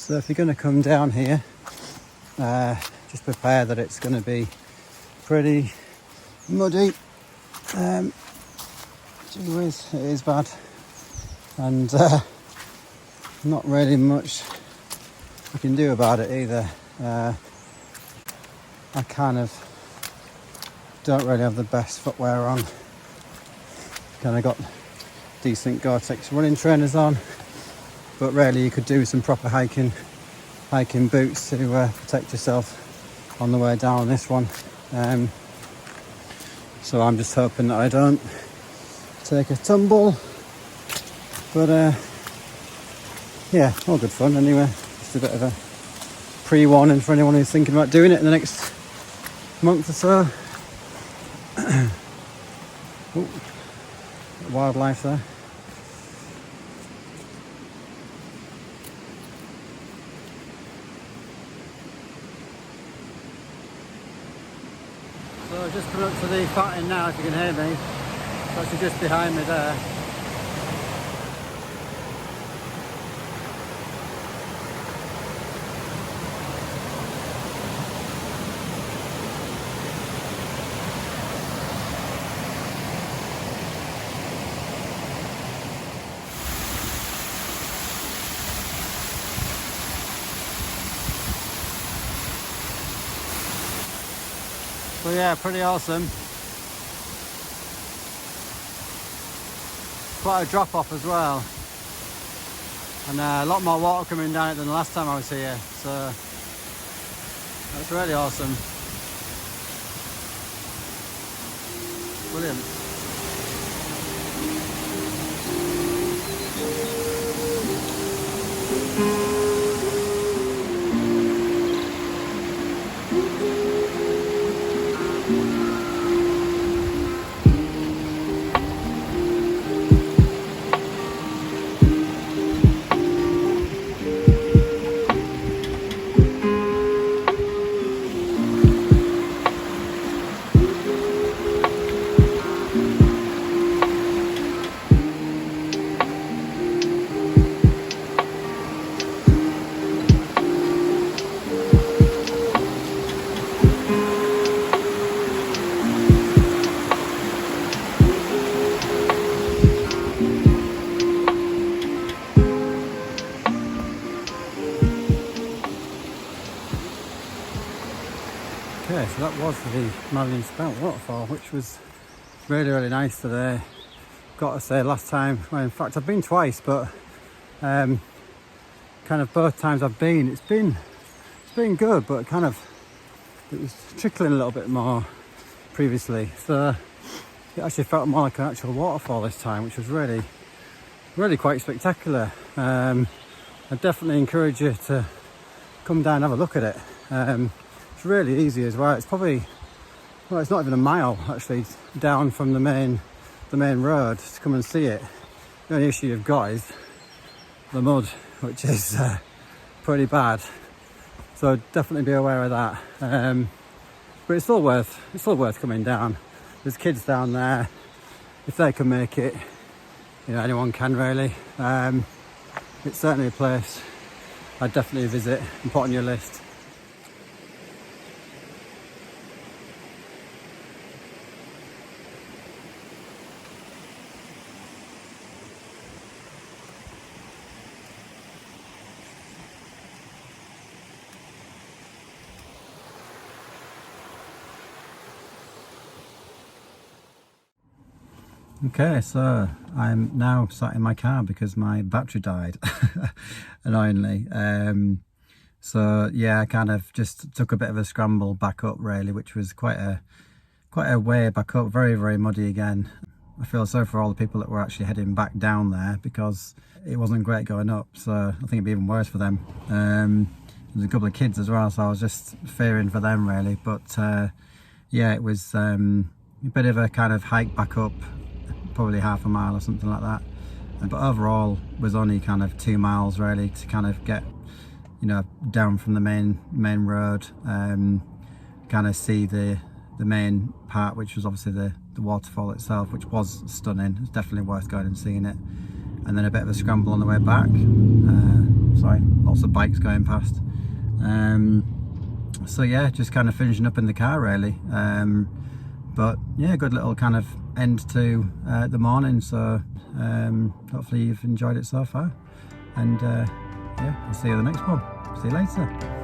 So if you're going to come down here, just prepare that it's going to be pretty muddy. Gee whiz, it is bad, and not really much you can do about it either. I kind of don't really have the best footwear on. Kind of got decent Gore-Tex running trainers on, but really you could do some proper hiking boots to protect yourself on the way down this one. So I'm just hoping that I don't take a tumble, but yeah, all good fun anyway. Just a bit of a pre-warning for anyone who's thinking about doing it in the next month or so. Ooh, wildlife there. So just coming up to the fountain now, if you can hear me. It's actually just behind me there. So yeah, pretty awesome. Quite a drop off as well, and a lot more water coming down it than the last time I was here, so that's really awesome. Brilliant. Okay, so that was the Mallyan Spout waterfall, which was really nice today. Got to say, last time, well, in fact I've been twice, but kind of both times I've been, it's been good, but it was trickling a little bit more previously, so it actually felt more like an actual waterfall this time, which was really quite spectacular. I definitely encourage you to come down and have a look at it. It's really easy as well. It's probably, well, it's not even a mile actually down from the main road to come and see it. The only issue you've got is the mud, which is pretty bad. So definitely be aware of that. But it's still worth coming down. There's kids down there. If they can make it, you know, anyone can really. It's certainly a place I'd definitely visit and put on your list. Okay, so I'm now sat in my car because my battery died, annoyingly. So yeah, I kind of just took a bit of a scramble back up really, which was quite a way back up, very muddy again. I feel sorry for all the people that were actually heading back down there because it wasn't great going up, so I think it'd be even worse for them. There's a couple of kids as well, so I was just fearing for them really, but yeah, it was a bit of a kind of hike back up, probably half a mile or something like that, but overall was only kind of 2 miles really to kind of get, you know, down from the main road, kind of see the main part, which was obviously the waterfall itself, which was stunning. It's definitely worth going and seeing it, and then a bit of a scramble on the way back. sorry, lots of bikes going past. So yeah, just kind of finishing up in the car really. But yeah, good little kind of end to the morning. So hopefully you've enjoyed it so far, and yeah, I'll see you in the next one. See you later.